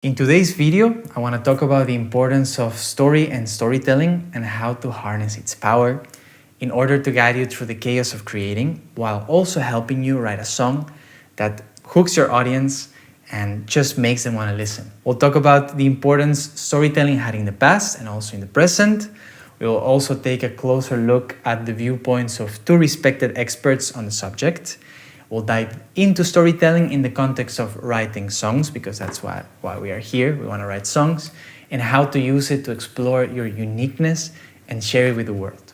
In today's video, I want to talk about the importance of story and storytelling and how to harness its power in order to guide you through the chaos of creating while also helping you write a song that hooks your audience and just makes them want to listen. We'll talk about the importance storytelling had in the past and also in the present. We will also take a closer look at the viewpoints of two respected experts on the subject. We'll dive into storytelling in the context of writing songs, because that's why we are here. We want to write songs, and how to use it to explore your uniqueness and share it with the world.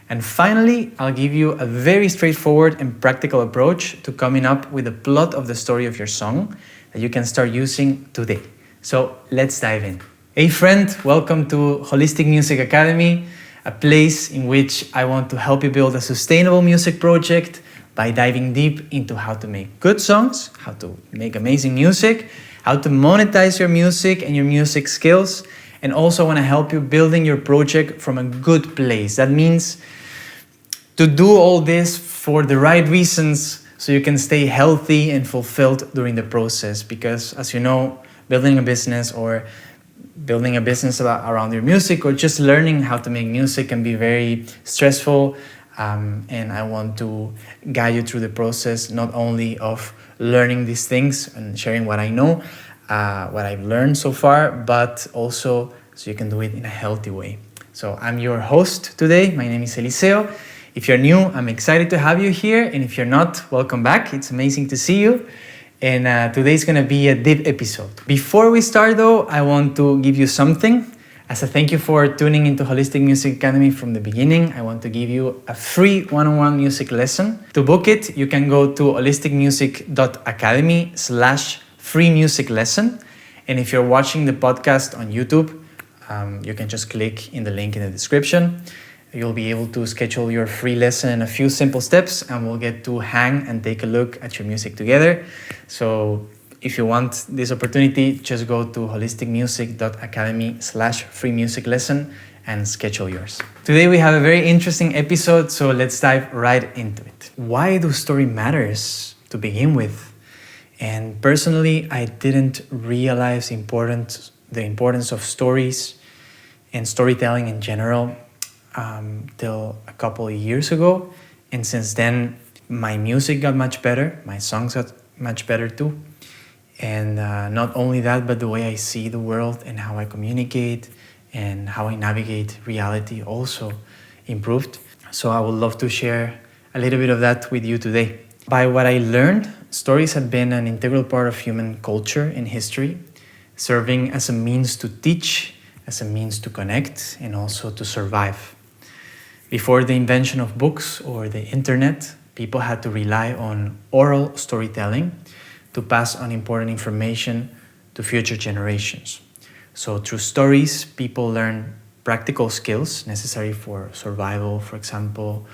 And finally, I'll give you a very straightforward and practical approach to coming up with the plot of the story of your song that you can start using today. So let's dive in. Hey friend, welcome to Holistic Music Academy, a place in which I want to help you build a sustainable music project by diving deep into how to make good songs, how to make amazing music, how to monetize your music and your music skills, and also want to help you building your project from a good place. That means to do all this for the right reasons so you can stay healthy and fulfilled during the process. Because as you know, building a business around your music or just learning how to make music can be very stressful. And I want to guide you through the process, not only of learning these things and sharing what I know, what I've learned so far, but also so you can do it in a healthy way. So I'm your host today. My name is Eliseo. If you're new, I'm excited to have you here. And if you're not, welcome back. It's amazing to see you. And today's going to be a deep episode. Before we start though, I want to give you something. As a thank you for tuning into Holistic Music Academy from the beginning, I want to give you a free one-on-one music lesson. To book it, you can go to holisticmusic.academy/free music lesson. And if you're watching the podcast on YouTube, you can just click in the link in the description. You'll be able to schedule your free lesson in a few simple steps, and we'll get to hang and take a look at your music together. So if you want this opportunity, just go to holisticmusic.academy/free music lesson and schedule yours. Today we have a very interesting episode, so let's dive right into it. Why do story matters to begin with? And personally, I didn't realize the importance of stories and storytelling in general till a couple of years ago. And since then, my music got much better, my songs got much better too. And not only that, but the way I see the world and how I communicate and how I navigate reality also improved. So I would love to share a little bit of that with you today. By what I learned, stories have been an integral part of human culture and history, serving as a means to teach, as a means to connect, and also to survive. Before the invention of books or the internet, people had to rely on oral storytelling to pass on important information to future generations. So through stories, people learn practical skills necessary for survival, for example,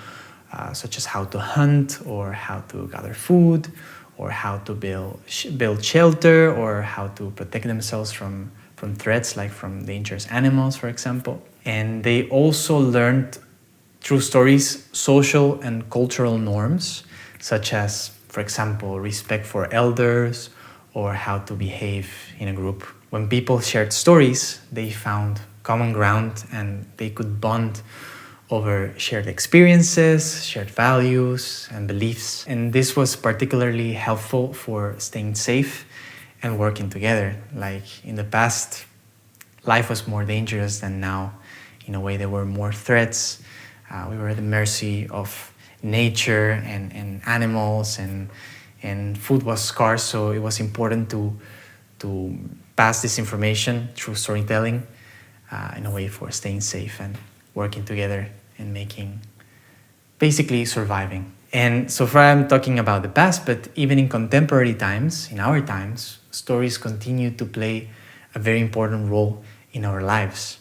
such as how to hunt or how to gather food or how to build shelter or how to protect themselves from threats like from dangerous animals, for example. And they also learned through stories social and cultural norms, such as, for example, respect for elders or how to behave in a group. When people shared stories, they found common ground and they could bond over shared experiences, shared values and beliefs. And this was particularly helpful for staying safe and working together. Like in the past, life was more dangerous than now. In a way, there were more threats. We were at the mercy of nature and animals, and food was scarce, so it was important to pass this information through storytelling in a way for staying safe and working together and basically surviving. And so far I'm talking about the past, but even in contemporary times, in our times, stories continue to play a very important role in our lives.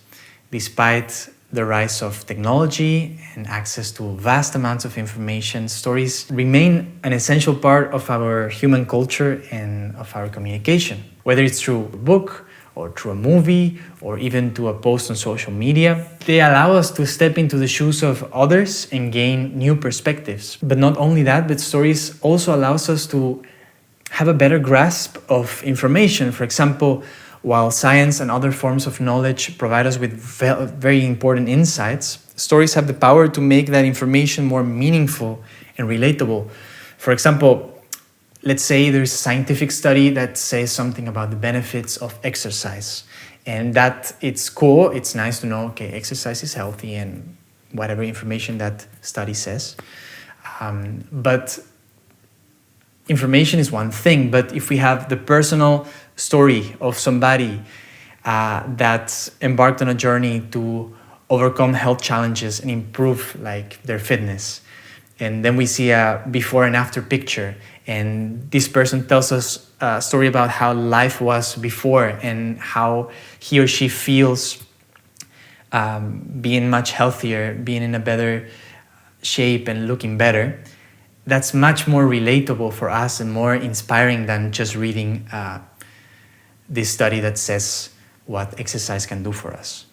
Despite the rise of technology and access to vast amounts of information, stories remain an essential part of our human culture and of our communication. Whether it's through a book or through a movie or even to a post on social media, they allow us to step into the shoes of others and gain new perspectives. But not only that, but stories also allows us to have a better grasp of information. For example, While science and other forms of knowledge provide us with very important insights, stories have the power to make that information more meaningful and relatable. For example, let's say there's a scientific study that says something about the benefits of exercise. And that it's cool, it's nice to know, okay, exercise is healthy and whatever information that study says. But information is one thing, but if we have the personal story of somebody that embarked on a journey to overcome health challenges and improve like their fitness, and then we see a before and after picture, and this person tells us a story about how life was before and how he or she feels being much healthier, being in a better shape and looking better. That's much more relatable for us and more inspiring than just reading this study that says what exercise can do for us.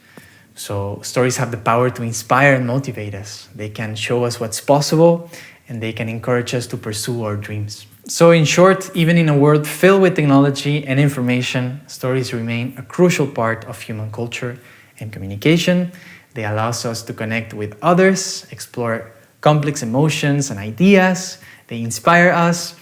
So stories have the power to inspire and motivate us. They can show us what's possible and they can encourage us to pursue our dreams. So in short, even in a world filled with technology and information, stories remain a crucial part of human culture and communication. They allow us to connect with others, explore complex emotions and ideas. They inspire us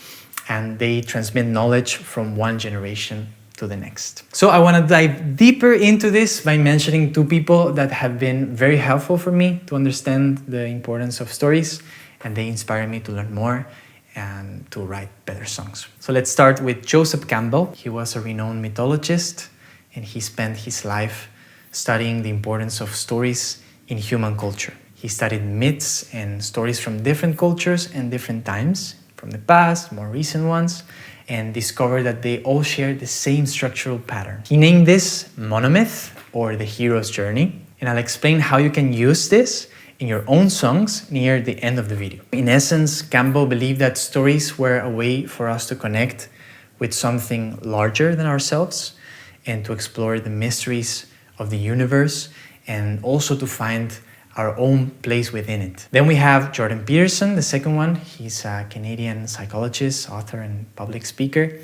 and they transmit knowledge from one generation to the next. So I want to dive deeper into this by mentioning two people that have been very helpful for me to understand the importance of stories, and they inspire me to learn more and to write better songs. So let's start with Joseph Campbell. He was a renowned mythologist and he spent his life studying the importance of stories in human culture. He studied myths and stories from different cultures and different times, from the past, more recent ones, and discovered that they all share the same structural pattern. He named this monomyth, or the hero's journey, and I'll explain how you can use this in your own songs near the end of the video. In essence, Campbell believed that stories were a way for us to connect with something larger than ourselves and to explore the mysteries of the universe and also to find our own place within it. Then we have Jordan Peterson, the second one. He's a Canadian psychologist, author, and public speaker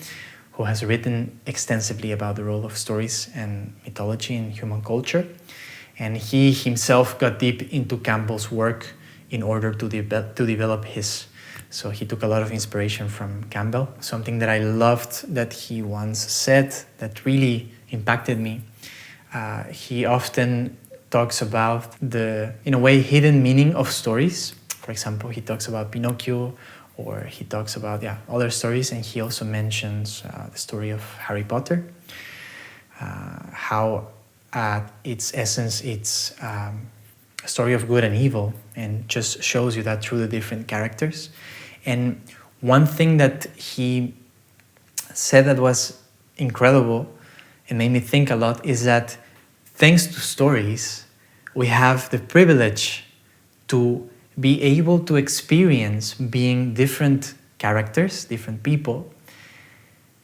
who has written extensively about the role of stories and mythology in human culture. And he himself got deep into Campbell's work in order to develop his. So he took a lot of inspiration from Campbell. Something that I loved that he once said that really impacted me. He often talks about the, in a way, hidden meaning of stories. For example, he talks about Pinocchio, or he talks about other stories, and he also mentions the story of Harry Potter, how at its essence it's a story of good and evil, and just shows you that through the different characters. And one thing that he said that was incredible and made me think a lot is that thanks to stories, we have the privilege to be able to experience being different characters, different people,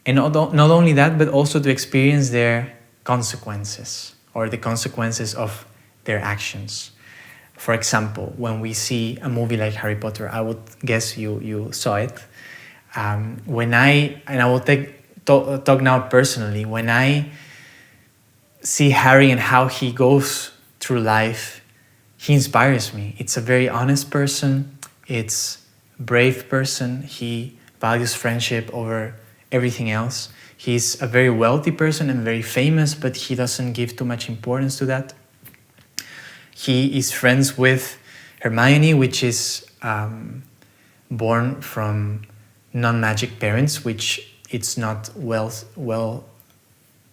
and not only that, but also to experience their consequences or the consequences of their actions. For example, when we see a movie like Harry Potter, I would guess you saw it. I will talk now personally, when I see Harry and how he goes through life, he inspires me. It's a very honest person. It's a brave person. He values friendship over everything else. He's a very wealthy person and very famous, but he doesn't give too much importance to that. He is friends with Hermione, which is born from non-magic parents, which it's not well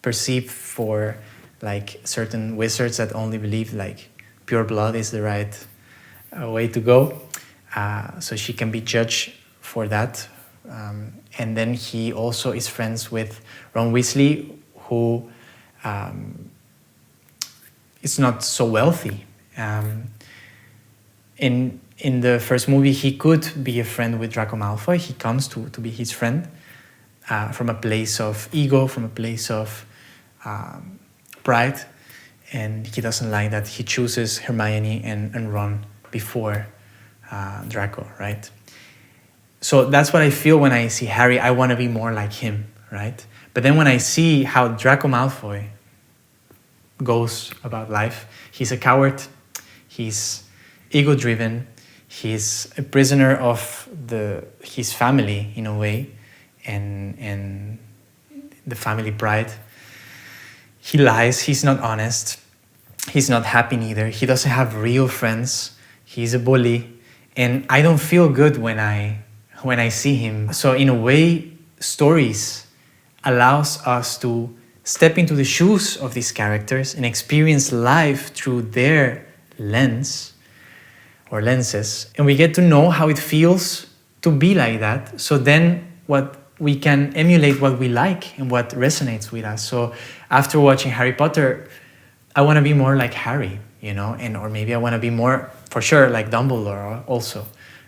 perceived for like certain wizards that only believe like pure blood is the right way to go. So she can be judged for that. And then he also is friends with Ron Weasley, who is not so wealthy. In the first movie, he could be a friend with Draco Malfoy. He comes to be his friend from a place of ego, from a place of pride, and he doesn't like that. He chooses Hermione and Ron before Draco, right? So that's what I feel when I see Harry. I want to be more like him, right? But then when I see how Draco Malfoy goes about life, he's a coward, he's ego-driven, he's a prisoner of his family in a way, and the family pride. He lies, he's not honest, he's not happy neither, he doesn't have real friends, he's a bully, and I don't feel good when I see him. So in a way, stories allows us to step into the shoes of these characters and experience life through their lens or lenses, and we get to know how it feels to be like that. So then what we can emulate what we like and what resonates with us. So after watching Harry Potter, I want to be more like Harry, and or maybe I want to be more, for sure, like Dumbledore also,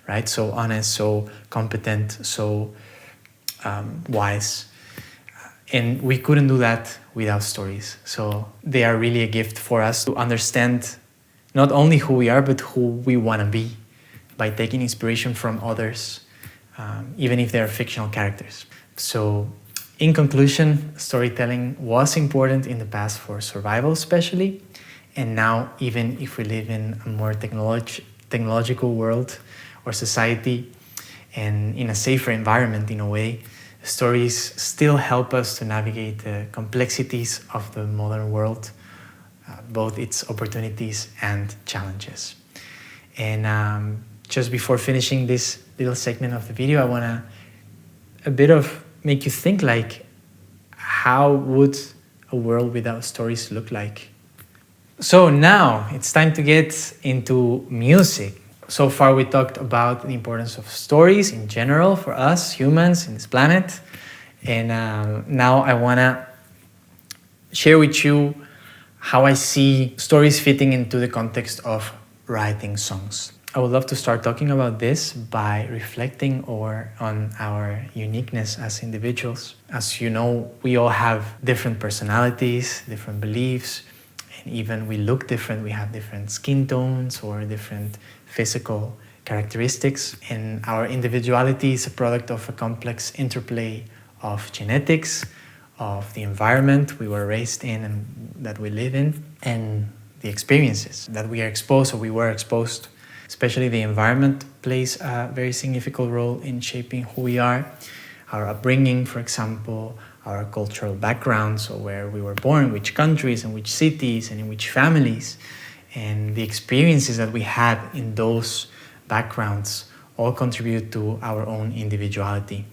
right? So honest, so competent, so wise. And we couldn't do that without stories. So they are really a gift for us to understand not only who we are, but who we want to be by taking inspiration from others, even if they're fictional characters. So in conclusion, storytelling was important in the past for survival especially. And now, even if we live in a more technological world or society and in a safer environment in a way, stories still help us to navigate the complexities of the modern world, both its opportunities and challenges. And just before finishing this little segment of the video, I want to make you think, like, how would a world without stories look like? So now it's time to get into music. So far we talked about the importance of stories in general for us humans in this planet. And now I want to share with you how I see stories fitting into the context of writing songs. I would love to start talking about this by reflecting on our uniqueness as individuals. As you know, we all have different personalities, different beliefs, and even we look different. We have different skin tones or different physical characteristics. And our individuality is a product of a complex interplay of genetics, of the environment we were raised in and that we live in, and the experiences that we are exposed or we were exposed. Especially the environment plays a very significant role in shaping who we are. Our upbringing, for example, our cultural backgrounds, so where we were born, which countries and which cities and in which families, and the experiences that we had in those backgrounds all contribute to our own individuality.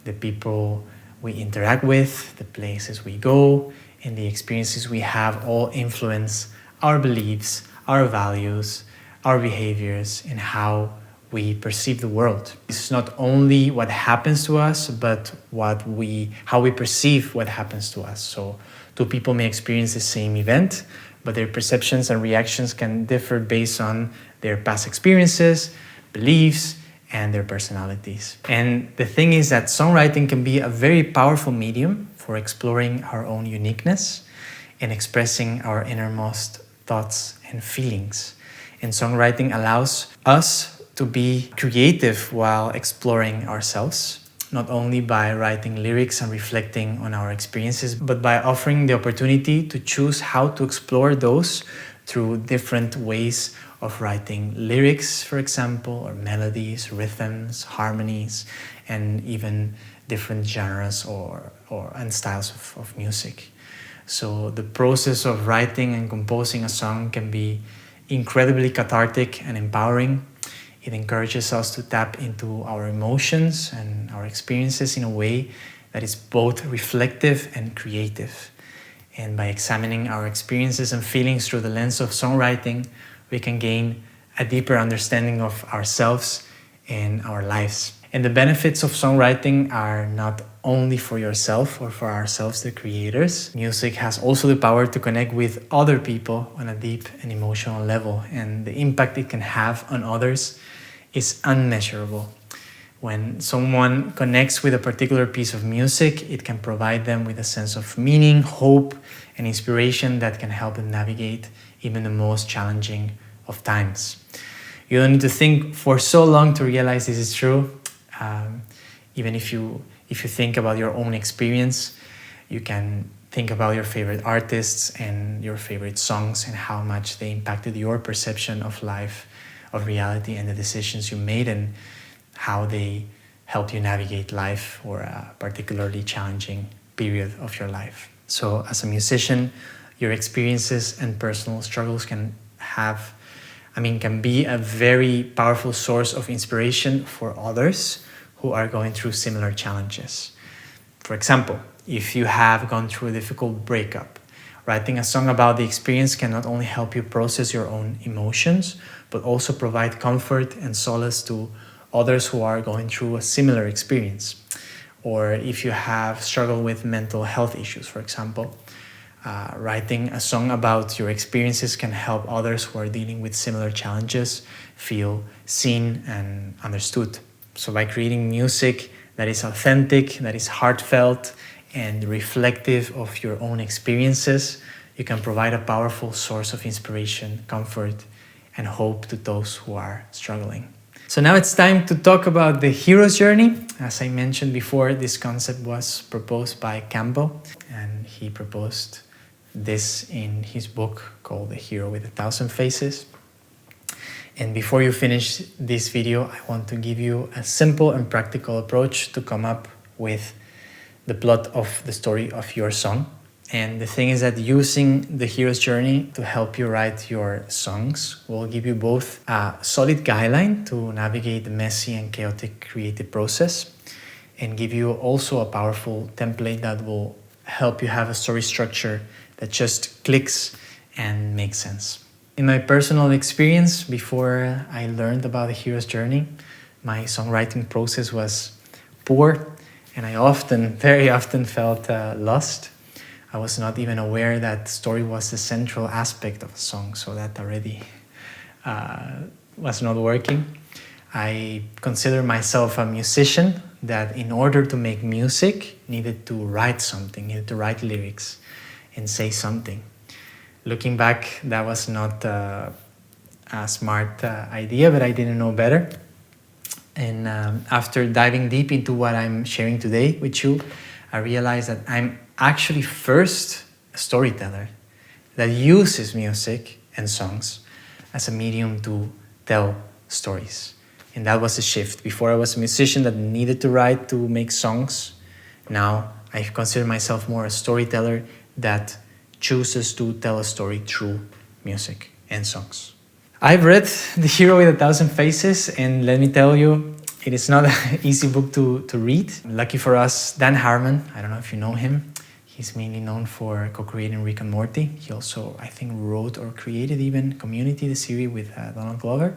The people we interact with, the places we go, and the experiences we have all influence our beliefs, our values, our behaviors, and how we perceive the world. It's not only what happens to us, but how we perceive what happens to us. So two people may experience the same event, but their perceptions and reactions can differ based on their past experiences, beliefs, and their personalities. And the thing is that songwriting can be a very powerful medium for exploring our own uniqueness and expressing our innermost thoughts and feelings. And songwriting allows us to be creative while exploring ourselves, not only by writing lyrics and reflecting on our experiences, but by offering the opportunity to choose how to explore those through different ways of writing lyrics, for example, or melodies, rhythms, harmonies, and even different genres and styles of music. So the process of writing and composing a song can be incredibly cathartic and empowering. It encourages us to tap into our emotions and our experiences in a way that is both reflective and creative. And by examining our experiences and feelings through the lens of songwriting, we can gain a deeper understanding of ourselves and our lives. And the benefits of songwriting are not only for yourself or for ourselves, the creators. Music has also the power to connect with other people on a deep and emotional level, and the impact it can have on others is unmeasurable. When someone connects with a particular piece of music, it can provide them with a sense of meaning, hope, and inspiration that can help them navigate even the most challenging of times. You don't need to think for so long to realize this is true. Even if you think about your own experience, You can think about your favorite artists and your favorite songs and how much they impacted your perception of life, of reality, and the decisions you made, and how they help you navigate life or a particularly challenging period of your life. So as a musician, your experiences and personal struggles can be a very powerful source of inspiration for others who are going through similar challenges. For example, if you have gone through a difficult breakup, writing a song about the experience can not only help you process your own emotions, but also provide comfort and solace to others who are going through a similar experience. Or if you have struggled with mental health issues, for example, writing a song about your experiences can help others who are dealing with similar challenges feel seen and understood. So by creating music that is authentic, that is heartfelt, and reflective of your own experiences, you can provide a powerful source of inspiration, comfort, and hope to those who are struggling. So now it's time to talk about the hero's journey. As I mentioned before, this concept was proposed by Campbell, and he proposed this in his book called The Hero with 1,000 Faces. And before you finish this video, I want to give you a simple and practical approach to come up with the plot of the story of your song. And the thing is that using the hero's journey to help you write your songs will give you both a solid guideline to navigate the messy and chaotic creative process, and give you also a powerful template that will help you have a story structure that just clicks and makes sense. In my personal experience, before I learned about the hero's journey, my songwriting process was poor, and I very often felt lost. I was not even aware that story was the central aspect of a song, so that already was not working. I consider myself a musician that in order to make music needed to write something, needed to write lyrics and say something. Looking back, that was not a smart idea, but I didn't know better. And after diving deep into what I'm sharing today with you, I realized that I'm actually first a storyteller that uses music and songs as a medium to tell stories. And that was a shift. Before I was a musician that needed to write to make songs. Now I consider myself more a storyteller that chooses to tell a story through music and songs. I've read The Hero with 1,000 Faces, and let me tell you, it is not an easy book to read. Lucky for us, Dan Harmon, I don't know if you know him, he's mainly known for co-creating Rick and Morty. He also, I think, wrote or created even Community, the series with Donald Glover.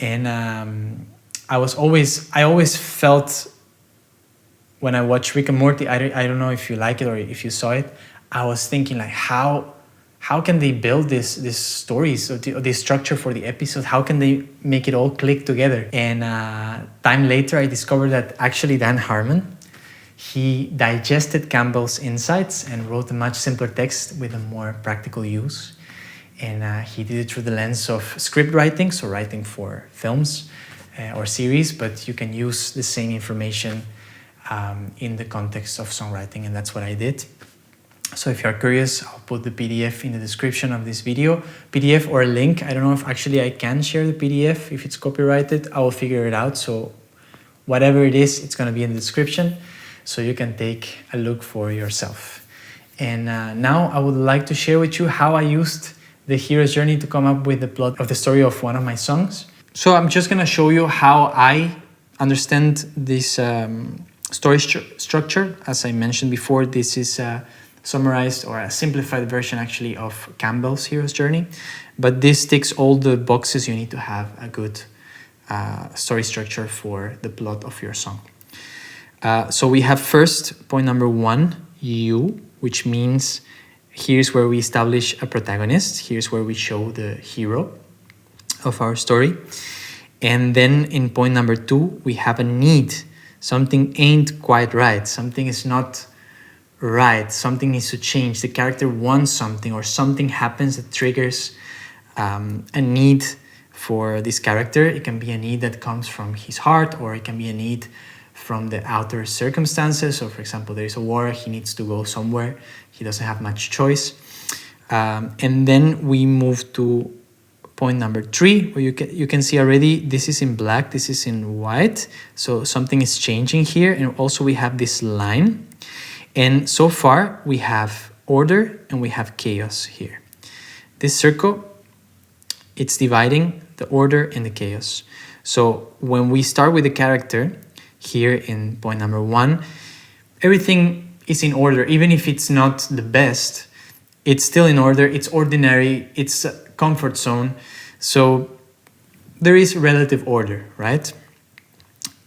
And I always felt when I watched Rick and Morty, I don't know if you like it or if you saw it, I was thinking like, how can they build this stories or this structure for the episode? How can they make it all click together? And time later, I discovered that actually Dan Harmon, he digested Campbell's insights and wrote a much simpler text with a more practical use. And he did it through the lens of script writing, so writing for films or series, but you can use the same information in the context of songwriting, and that's what I did. So if you're curious, I'll put the PDF in the description of this video. PDF or a link. I don't know if actually I can share the PDF. If it's copyrighted, I will figure it out. So whatever it is, it's going to be in the description, so you can take a look for yourself. And now I would like to share with you how I used the hero's journey to come up with the plot of the story of one of my songs. So I'm just going to show you how I understand this story structure. As I mentioned before, this is summarized or a simplified version actually of Campbell's hero's journey, but this ticks all the boxes you need to have a good story structure for the plot of your song. So we have first point number 1, you, which means here's where we establish a protagonist. Here's where we show the hero of our story. And then in point number 2, we have a need. Something ain't quite right. Something is not right. Something needs to change. The character wants something, or something happens that triggers a need for this character. It can be a need that comes from his heart, or it can be a need from the outer circumstances. So for example, there is a war, he needs to go somewhere, he doesn't have much choice. And then we move to point number 3, where you can see already this is in black, this is in white, so something is changing here. And also we have this line, and so far we have order and we have chaos here. This circle, it's dividing the order and the chaos. So when we start with the character here in point number 1, everything is in order. Even if it's not the best, it's still in order, it's ordinary, it's a comfort zone. So there is relative order, right?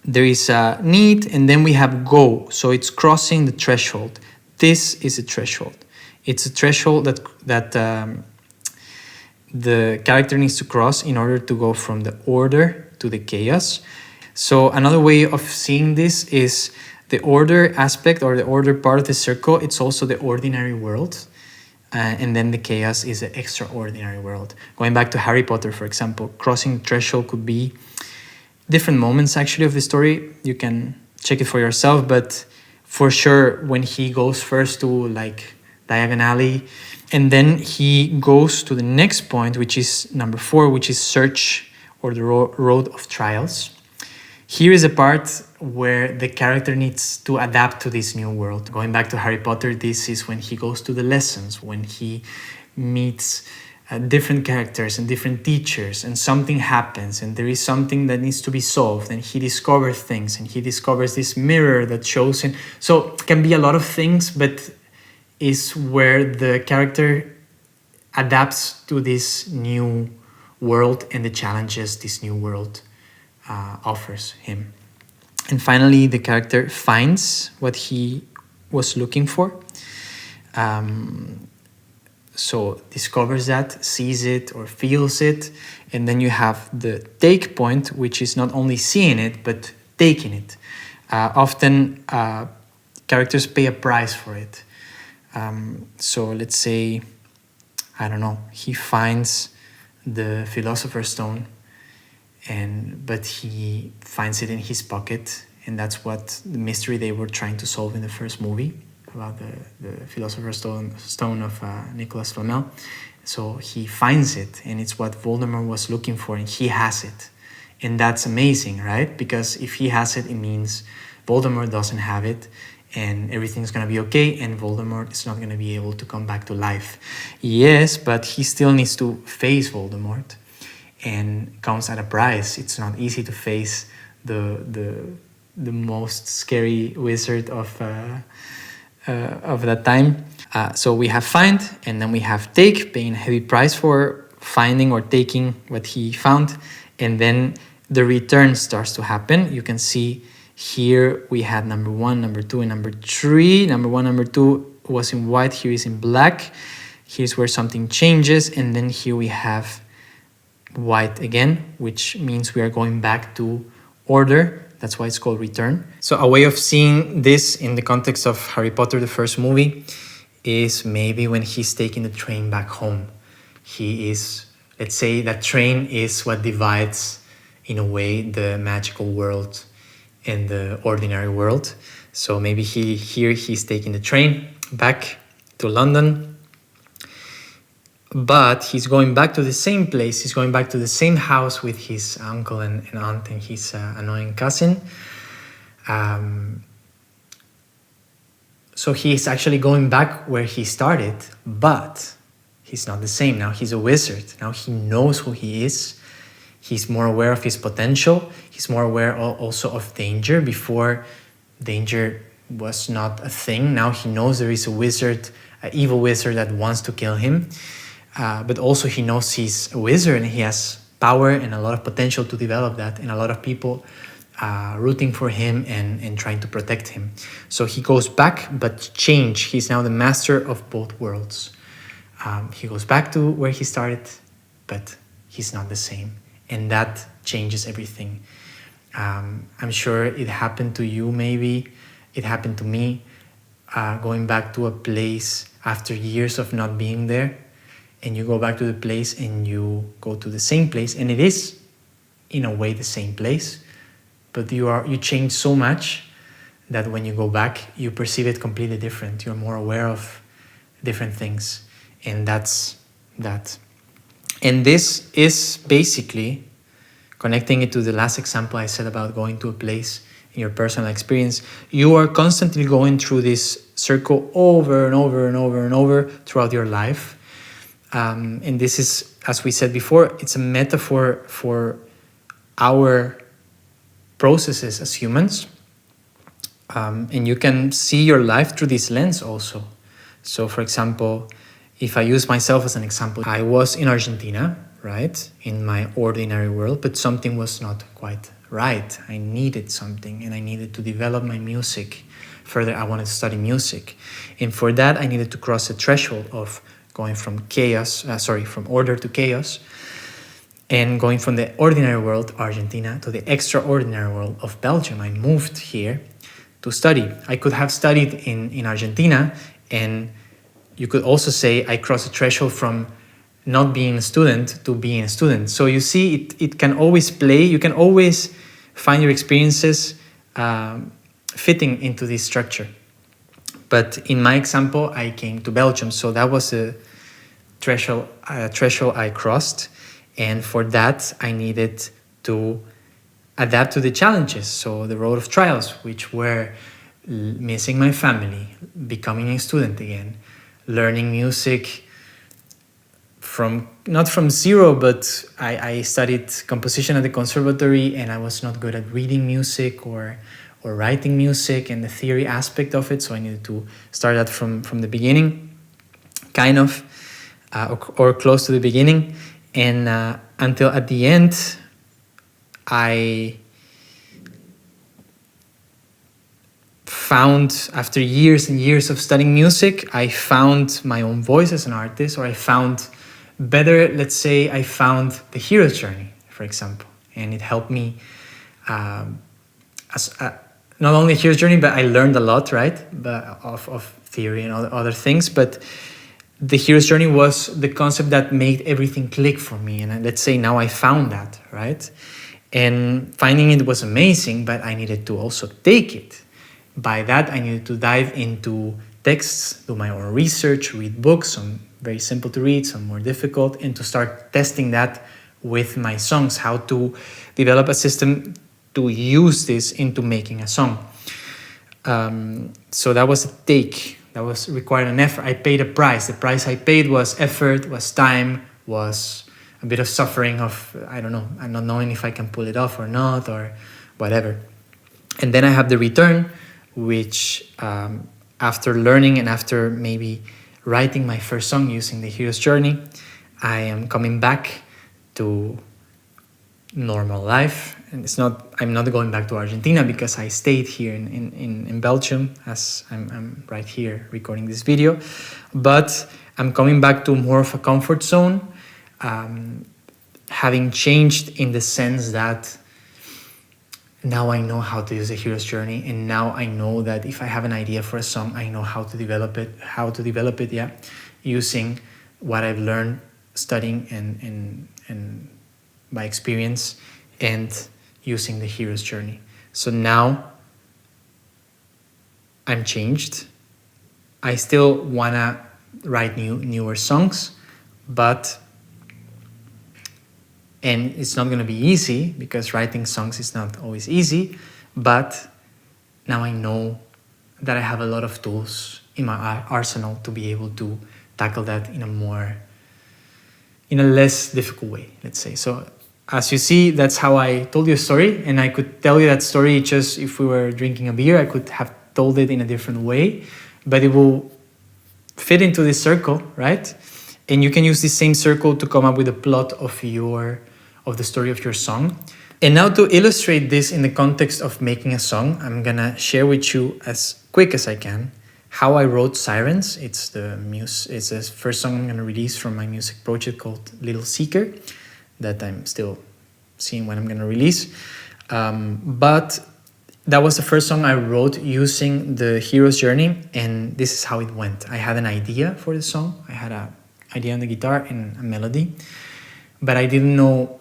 There is a need, and then we have go. So it's crossing the threshold. This is a threshold. It's a threshold that the character needs to cross in order to go from the order to the chaos. So another way of seeing this is the order aspect, or the order part of the circle. It's also the ordinary world. And then the chaos is the extraordinary world. Going back to Harry Potter, for example, crossing the threshold could be different moments actually of the story. You can check it for yourself, but for sure when he goes first to like Diagon Alley, and then he goes to the next point, which is number 4, which is search, or the road of trials. Here is a part where the character needs to adapt to this new world. Going back to Harry Potter, this is when he goes to the lessons, when he meets different characters and different teachers, and something happens and there is something that needs to be solved, and he discovers things, and he discovers this mirror that shows him. So it can be a lot of things, but is where the character adapts to this new world and the challenges this new world offers him. And finally, the character finds what he was looking for. So discovers that, sees it or feels it. And then you have the take point, which is not only seeing it, but taking it. Often characters pay a price for it. So let's say, I don't know, he finds the Philosopher's Stone, but he finds it in his pocket, and that's what the mystery they were trying to solve in the first movie about the Philosopher's Stone of Nicolas Flamel. So he finds it, and it's what Voldemort was looking for, and he has it. And that's amazing, right? Because if he has it, it means Voldemort doesn't have it, and everything's going to be okay, and Voldemort is not going to be able to come back to life. Yes, but he still needs to face Voldemort, and comes at a price. It's not easy to face the most scary wizard of that time. So we have find, and then we have take, paying a heavy price for finding or taking what he found, and then the return starts to happen. You can see here we had number 1, number 2, and number 3. Number 1, number 2 was in white, here is in black. Here's where something changes, and then here we have white again, which means we are going back to order. That's why it's called return. So a way of seeing this in the context of Harry Potter, the first movie, is maybe when he's taking the train back home. Let's say that train is what divides, in a way, the magical world and the ordinary world. So maybe he's taking the train back to London, but he's going back to the same place. He's going back to the same house with his uncle and aunt and his annoying cousin. So he's actually going back where he started, but he's not the same. Now he's a wizard. Now he knows who he is. He's more aware of his potential. He's more aware also of danger. Before, danger was not a thing. Now he knows there is a wizard, an evil wizard that wants to kill him. But also he knows he's a wizard and he has power and a lot of potential to develop that, and a lot of people rooting for him and trying to protect him. So he goes back, but change. He's now the master of both worlds. He goes back to where he started, but he's not the same. And that changes everything. I'm sure it happened to you, maybe. It happened to me, going back to a place after years of not being there. And you go back to the place and you go to the same place. And it is, in a way, the same place. but you change so much that when you go back, you perceive it completely different. You're more aware of different things, and that's that. And this is basically connecting it to the last example I said about going to a place in your personal experience. You are constantly going through this circle over and over and over and over throughout your life. And this is, as we said before, it's a metaphor for our processes as humans. And you can see your life through this lens also. So, for example, if I use myself as an example, I was in Argentina, right, in my ordinary world, but something was not quite right. I needed something, and I needed to develop my music further. I wanted to study music, and for that I needed to cross a threshold of going from from order to chaos, and going from the ordinary world, Argentina, to the extraordinary world of Belgium. I moved here to study. I could have studied in Argentina, and you could also say I crossed a threshold from not being a student to being a student. So you see, it can always play. You can always find your experiences fitting into this structure. But in my example, I came to Belgium, so that was a threshold I crossed, and for that I needed to adapt to the challenges. So the road of trials, which were missing my family, becoming a student again, learning music not from zero, but I studied composition at the conservatory, and I was not good at reading music or writing music and the theory aspect of it, so I needed to start that from the beginning, kind of, or close to the beginning, and until at the end I found, after years and years of studying music, I found my own voice as an artist, or I found let's say I found the hero's journey, for example, and it helped me not only hero's journey, but I learned a lot, right, of theory and other things, but the hero's journey was the concept that made everything click for me, and let's say now I found that, right, and finding it was amazing, but I needed to also take it. By that, I needed to dive into texts, do my own research, read books, some very simple to read, some more difficult, and to start testing that with my songs, how to develop a system to use this into making a song. So that was a take, that was required an effort. I paid a price. The price I paid was effort, was time, was a bit of suffering of, I don't know, I'm not knowing if I can pull it off or not, or whatever. And then I have the return, which after learning and after maybe writing my first song using the hero's journey, I am coming back to normal life. And I'm not going back to Argentina because I stayed here in Belgium, as I'm right here recording this video. But I'm coming back to more of a comfort zone, having changed in the sense that now I know how to use a hero's journey, and now I know that if I have an idea for a song, I know how to develop it, using what I've learned studying and by experience, and using the hero's journey. So now I'm changed. I still wanna write newer songs, and it's not going to be easy because writing songs is not always easy, but now I know that I have a lot of tools in my arsenal to be able to tackle that in a less difficult way, let's say. So as you see, that's how I told you a story, and I could tell you that story just if we were drinking a beer. I could have told it in a different way, but it will fit into this circle, right? And you can use this same circle to come up with a plot of the story of your song. And now to illustrate this in the context of making a song, I'm gonna share with you as quick as I can how I wrote Sirens. It's the first song I'm gonna release from my music project called Little Seeker that I'm still seeing when I'm gonna release. But that was the first song I wrote using the hero's journey, and this is how it went. I had an idea for the song. I had an idea on the guitar and a melody, but I didn't know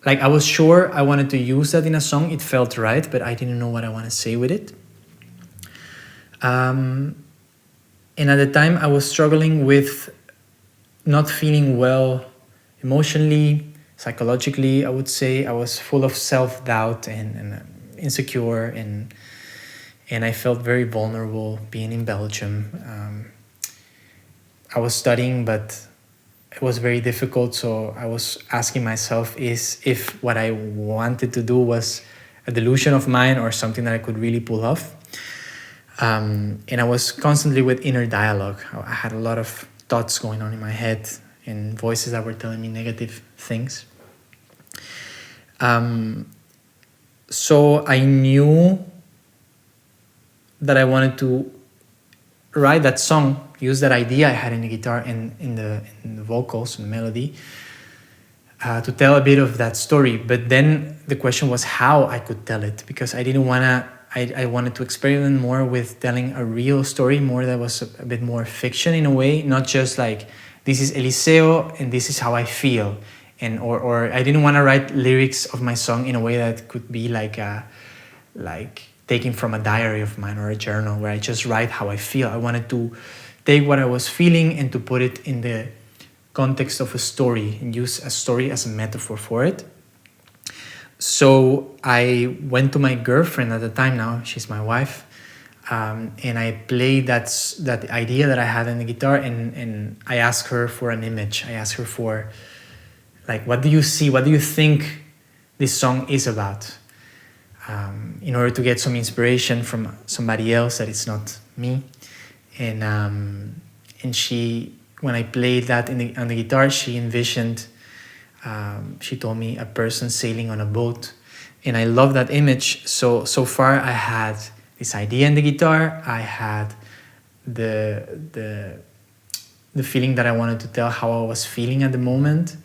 like I was sure I wanted to use that in a song. It felt right, but I didn't know what I want to say with it. And at the time, I was struggling with not feeling well emotionally, psychologically. I would say I was full of self-doubt and insecure, and I felt very vulnerable being in Belgium. I was studying, but it was very difficult. So I was asking myself if what I wanted to do was a delusion of mine or something that I could really pull off. And I was constantly with inner dialogue. I had a lot of thoughts going on in my head and voices that were telling me negative things. So I knew that I wanted to write that song, use that idea I had in the guitar and in the vocals and the melody, to tell a bit of that story. But then the question was how I could tell it, because I didn't want to. I wanted to experiment more with telling a real story, more that was a bit more fiction in a way, not just like this is Eliseo and this is how I feel, and or I didn't want to write lyrics of my song in a way that could be like taken from a diary of mine or a journal where I just write how I feel. I wanted to take what I was feeling and to put it in the context of a story and use a story as a metaphor for it. So I went to my girlfriend at the time, now she's my wife, and I played that idea that I had in the guitar, and I asked her for an image. I asked her for, like, what do you see? What do you think this song is about? In order to get some inspiration from somebody else that it's not me. And she, when I played that on the guitar, she envisioned, she told me a person sailing on a boat, and I love that image. So far I had this idea in the guitar, I had the feeling that I wanted to tell how I was feeling at the moment,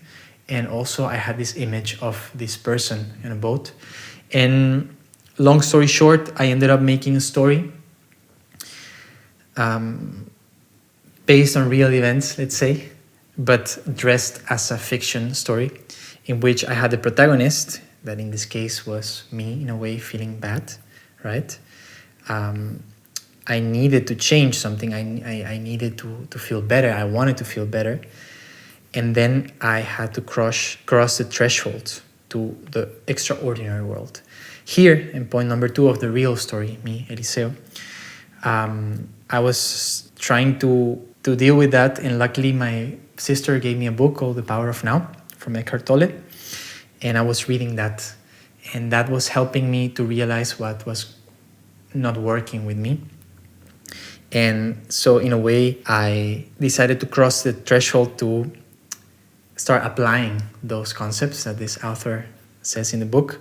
and also I had this image of this person in a boat. And long story short, I ended up making a story based on real events, let's say, but dressed as a fiction story, in which I had the protagonist, that in this case was me, in a way, feeling bad, right? I needed to change something. I needed to feel better. I wanted to feel better. And then I had to cross the threshold to the extraordinary world. Here, in point number 2 of the real story, me, Eliseo, I was trying to deal with that, and luckily my sister gave me a book called The Power of Now from Eckhart Tolle, and I was reading that, and that was helping me to realize what was not working with me. And so in a way, I decided to cross the threshold to start applying those concepts that this author says in the book,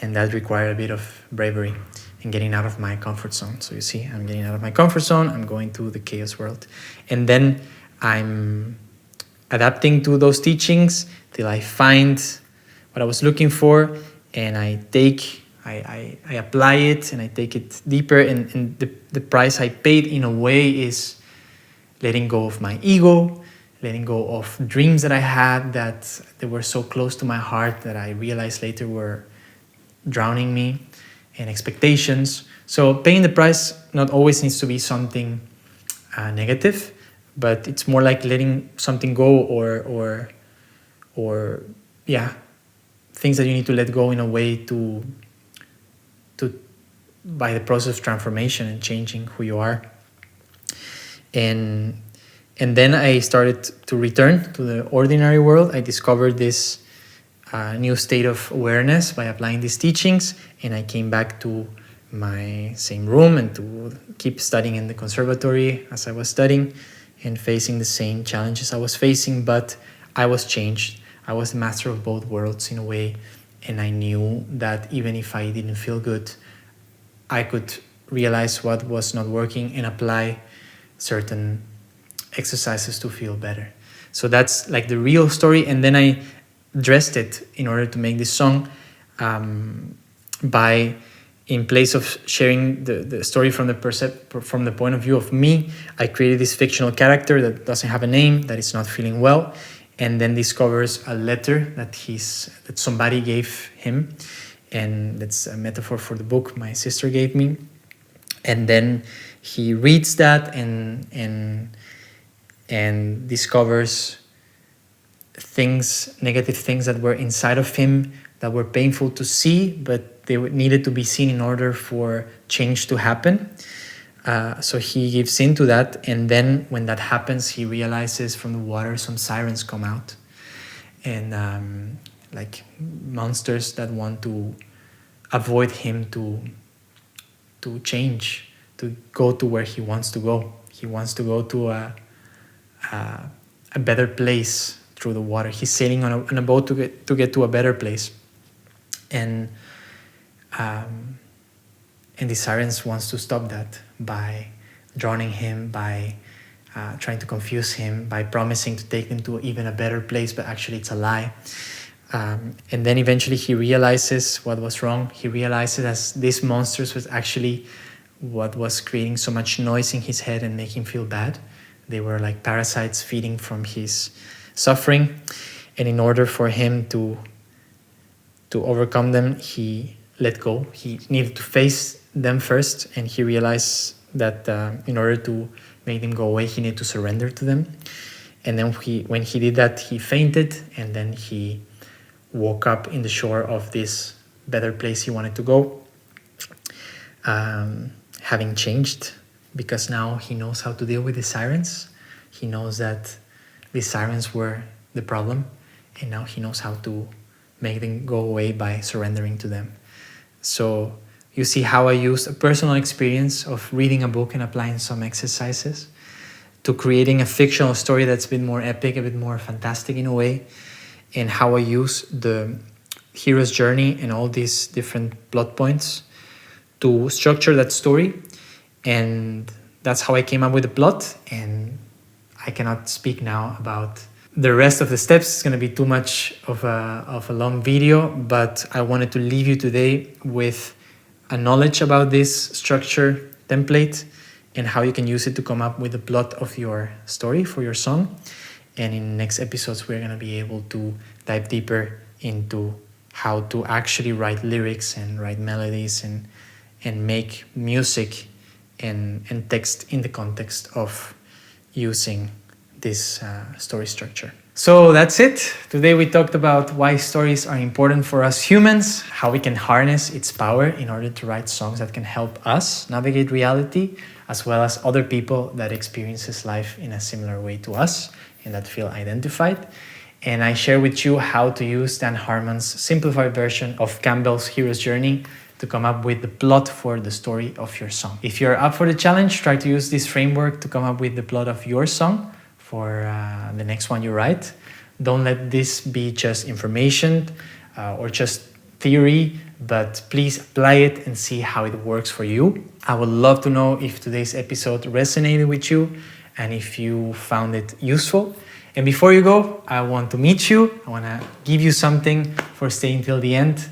and that required a bit of bravery and getting out of my comfort zone. So you see, I'm getting out of my comfort zone, I'm going to the chaos world, and then I'm adapting to those teachings till I find what I was looking for, and I apply it and I take it deeper, and the price I paid in a way is letting go of my ego, letting go of dreams that I had that they were so close to my heart that I realized later were drowning me, and expectations. So paying the price not always needs to be something negative, but it's more like letting something go, or things that you need to let go in a way to by the process of transformation and changing who you are. And then I started to return to the ordinary world. I discovered this new state of awareness by applying these teachings, and I came back to my same room and to keep studying in the conservatory as I was studying and facing the same challenges I was facing, but I was changed. I was the master of both worlds in a way, and I knew that even if I didn't feel good, I could realize what was not working and apply certain exercises to feel better. So that's like the real story, and then I dressed it in order to make this song by, in place of sharing the story from the point of view of me, I created this fictional character that doesn't have a name, that is not feeling well, and then discovers a letter that somebody gave him, and that's a metaphor for the book my sister gave me. And then he reads that and discovers negative things that were inside of him that were painful to see, but they needed to be seen in order for change to happen. So he gives in to that, and then when that happens, he realizes from the water some sirens come out, and like monsters that want to avoid him to change, to go to where he wants to go. He wants to go to a better place through the water. He's sailing on a boat to get to a better place, and the sirens wants to stop that by drowning him, by trying to confuse him, by promising to take him to even a better place, but actually it's a lie. And then eventually he realizes what was wrong. He realizes that these monsters was actually what was creating so much noise in his head and making him feel bad. They were like parasites feeding from his suffering. And in order for him to overcome them, he let go. He needed to face them first, and he realized that in order to make them go away, he needed to surrender to them. And then when he did that, he fainted, and then he woke up in the shore of this better place he wanted to go, having changed, because now he knows how to deal with the sirens. He knows that the sirens were the problem, and now he knows how to make them go away by surrendering to them. So you see how I used a personal experience of reading a book and applying some exercises to creating a fictional story that's a bit more epic, a bit more fantastic in a way, and how I use the hero's journey and all these different plot points to structure that story. And that's how I came up with the plot, and I cannot speak now about the rest of the steps. It's going to be too much of a long video, but I wanted to leave you today with a knowledge about this structure template and how you can use it to come up with the plot of your story for your song. And in next episodes, we're going to be able to dive deeper into how to actually write lyrics and write melodies and make music and text in the context of using this story structure. So that's it. Today we talked about why stories are important for us humans, how we can harness its power in order to write songs that can help us navigate reality, as well as other people that experiences life in a similar way to us and that feel identified. And I share with you how to use Dan Harmon's simplified version of Campbell's Hero's Journey to come up with the plot for the story of your song. If you're up for the challenge, try to use this framework to come up with the plot of your song for the next one you write. Don't let this be just information or just theory, but please apply it and see how it works for you. I would love to know if today's episode resonated with you and if you found it useful. And before you go, I want to meet you. I want to give you something for staying till the end.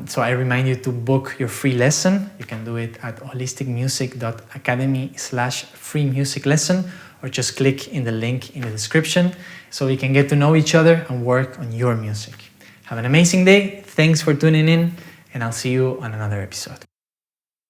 So I remind you to book your free lesson. You can do it at holisticmusic.academy/free music lesson, or just click in the link in the description so we can get to know each other and work on your music. Have an amazing day. Thanks for tuning in, and I'll see you on another episode.